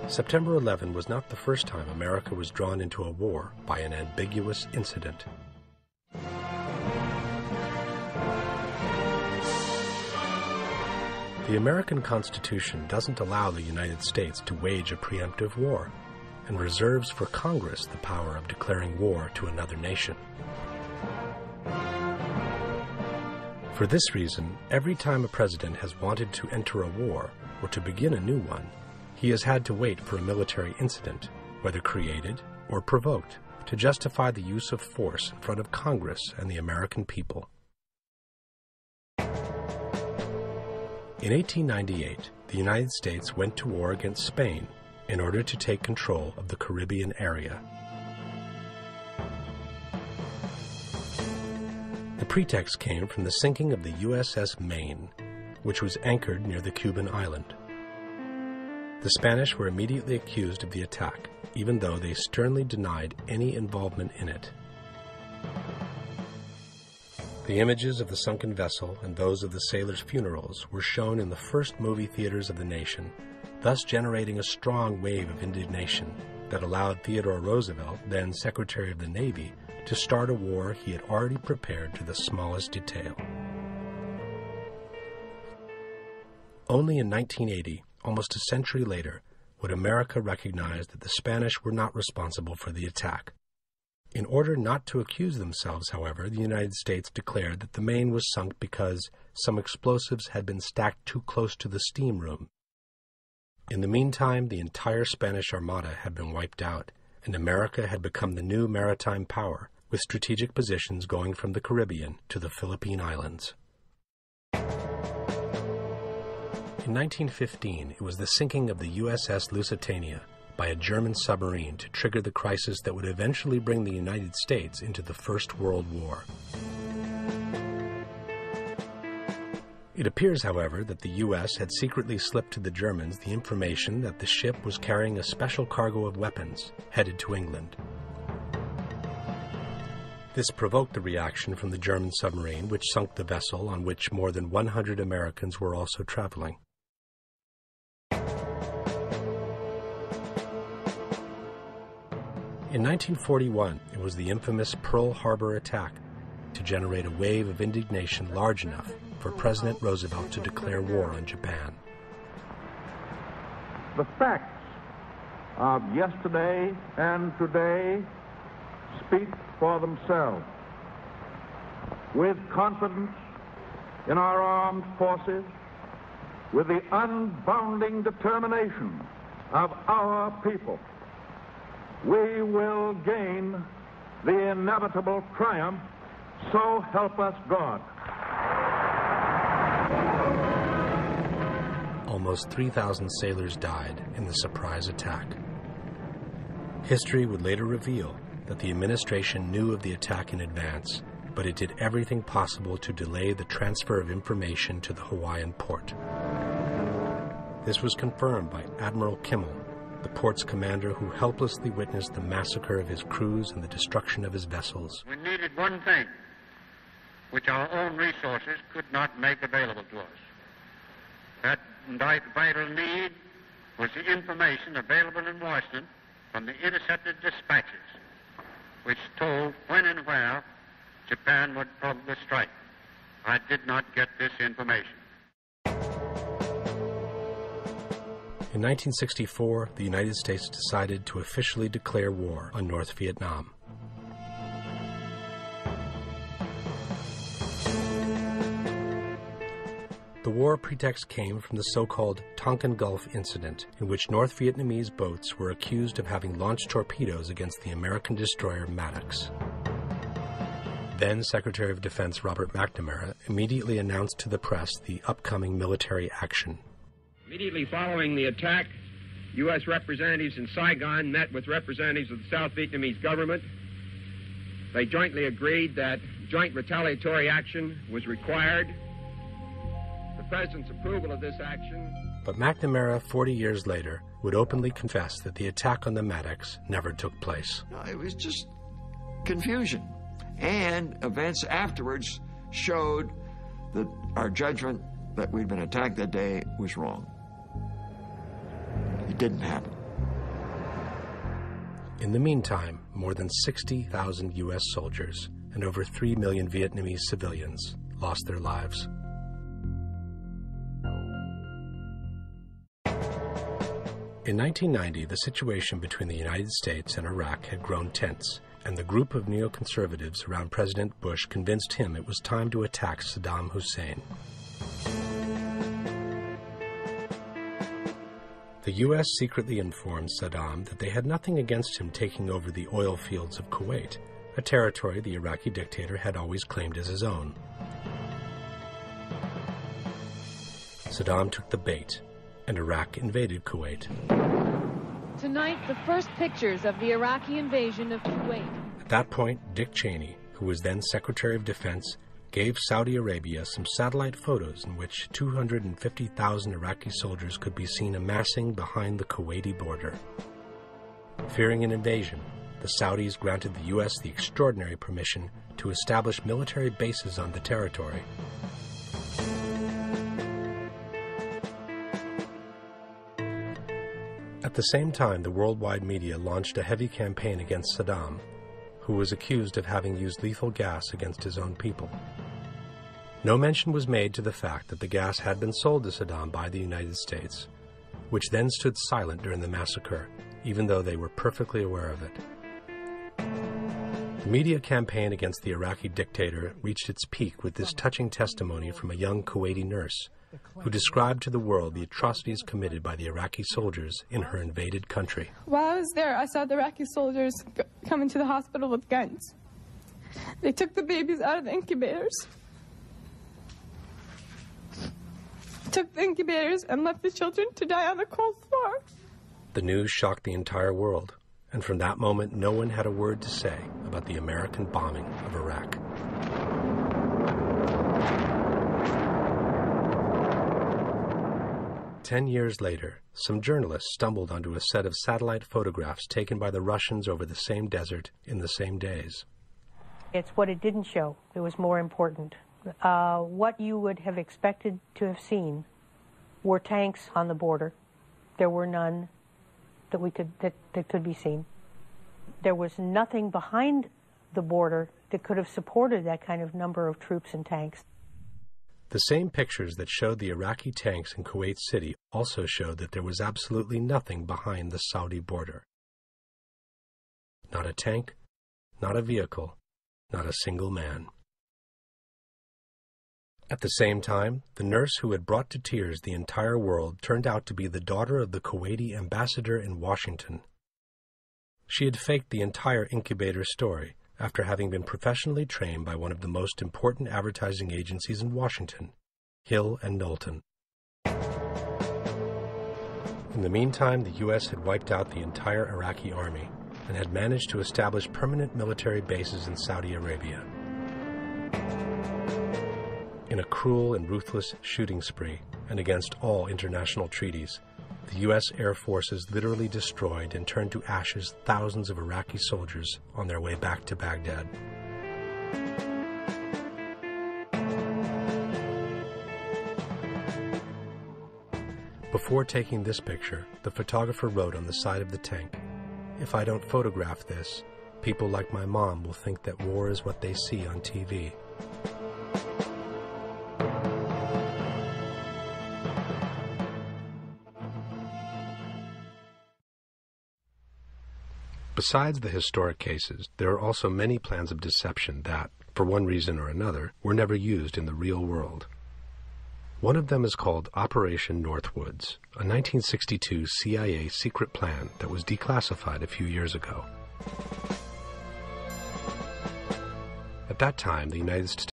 September 11 was not the first time America was drawn into a war by an ambiguous incident. The American Constitution doesn't allow the United States to wage a preemptive war and reserves for Congress the power of declaring war to another nation. For this reason, every time a president has wanted to enter a war or to begin a new one, he has had to wait for a military incident, whether created or provoked, to justify the use of force in front of Congress and the American people. In 1898, the United States went to war against Spain in order to take control of the Caribbean area. The pretext came from the sinking of the USS Maine, which was anchored near the Cuban island. The Spanish were immediately accused of the attack, even though they sternly denied any involvement in it. The images of the sunken vessel and those of the sailors' funerals were shown in the first movie theaters of the nation, thus generating a strong wave of indignation that allowed Theodore Roosevelt, then Secretary of the Navy, to start a war he had already prepared to the smallest detail. Only in 1980, almost a century later, would America recognize that the Spanish were not responsible for the attack. In order not to accuse themselves, however, the United States declared that the Maine was sunk because some explosives had been stacked too close to the steam room. In the meantime, the entire Spanish Armada had been wiped out, and America had become the new maritime power, with strategic positions going from the Caribbean to the Philippine Islands. In 1915, it was the sinking of the USS Lusitania by a German submarine to trigger the crisis that would eventually bring the United States into the First World War. It appears, however, that the U.S. had secretly slipped to the Germans the information that the ship was carrying a special cargo of weapons headed to England. This provoked the reaction from the German submarine, which sunk the vessel on which more than 100 Americans were also traveling. In 1941, it was the infamous Pearl Harbor attack to generate a wave of indignation large enough for President Roosevelt to declare war on Japan. The facts of yesterday and today speak for themselves. With confidence in our armed forces, with the unbounding determination of our people, we will gain the inevitable triumph, so help us God. Almost 3,000 sailors died in the surprise attack. History would later reveal that the administration knew of the attack in advance, but it did everything possible to delay the transfer of information to the Hawaiian port. This was confirmed by Admiral Kimmel, the port's commander who helplessly witnessed the massacre of his crews and the destruction of his vessels. We needed one thing, which our own resources could not make available to us. That vital need was the information available in Washington from the intercepted dispatches, which told when and where Japan would probably strike. I did not get this information. In 1964, the United States decided to officially declare war on North Vietnam. The war pretext came from the so-called Tonkin Gulf incident, in which North Vietnamese boats were accused of having launched torpedoes against the American destroyer Maddox. Then Secretary of Defense Robert McNamara immediately announced to the press the upcoming military action. Immediately following the attack, U.S. representatives in Saigon met with representatives of the South Vietnamese government. They jointly agreed that joint retaliatory action was required. The President's approval of this action. But McNamara, 40 years later, would openly confess that the attack on the Maddox never took place. No, it was just confusion. And events afterwards showed that our judgment that we'd been attacked that day was wrong. It didn't happen. In the meantime, more than 60,000 U.S. soldiers and over 3 million Vietnamese civilians lost their lives. In 1990, the situation between the United States and Iraq had grown tense, and the group of neoconservatives around President Bush convinced him it was time to attack Saddam Hussein. The U.S. secretly informed Saddam that they had nothing against him taking over the oil fields of Kuwait, a territory the Iraqi dictator had always claimed as his own. Saddam took the bait, and Iraq invaded Kuwait. Tonight, the first pictures of the Iraqi invasion of Kuwait. At that point, Dick Cheney, who was then Secretary of Defense, gave Saudi Arabia some satellite photos in which 250,000 Iraqi soldiers could be seen amassing behind the Kuwaiti border. Fearing an invasion, the Saudis granted the U.S. the extraordinary permission to establish military bases on the territory. At the same time, the worldwide media launched a heavy campaign against Saddam, who was accused of having used lethal gas against his own people. No mention was made to the fact that the gas had been sold to Saddam by the United States, which then stood silent during the massacre, even though they were perfectly aware of it. The media campaign against the Iraqi dictator reached its peak with this touching testimony from a young Kuwaiti nurse, who described to the world the atrocities committed by the Iraqi soldiers in her invaded country. While I was there, I saw the Iraqi soldiers come into the hospital with guns. They took the babies out of the incubators, and left the children to die on the cold floor. The news shocked the entire world, and from that moment, no one had a word to say about the American bombing of Iraq. Ten years later, some journalists stumbled onto a set of satellite photographs taken by the Russians over the same desert in the same days. It's what it didn't show that was more important. What you would have expected to have seen were tanks on the border. There were none that could be seen. There was nothing behind the border that could have supported that kind of number of troops and tanks. The same pictures that showed the Iraqi tanks in Kuwait City also showed that there was absolutely nothing behind the Saudi border. Not a tank, not a vehicle, not a single man. At the same time, the nurse who had brought to tears the entire world turned out to be the daughter of the Kuwaiti ambassador in Washington. She had faked the entire incubator story after having been professionally trained by one of the most important advertising agencies in Washington, Hill and Knowlton. In the meantime, the U.S. had wiped out the entire Iraqi army and had managed to establish permanent military bases in Saudi Arabia. In a cruel and ruthless shooting spree, and against all international treaties, the U.S. Air Forces literally destroyed and turned to ashes thousands of Iraqi soldiers on their way back to Baghdad. Before taking this picture, the photographer wrote on the side of the tank, "If I don't photograph this, people like my mom will think that war is what they see on TV." Besides the historic cases, there are also many plans of deception that, for one reason or another, were never used in the real world. One of them is called Operation Northwoods, a 1962 CIA secret plan that was declassified a few years ago. At that time, the United States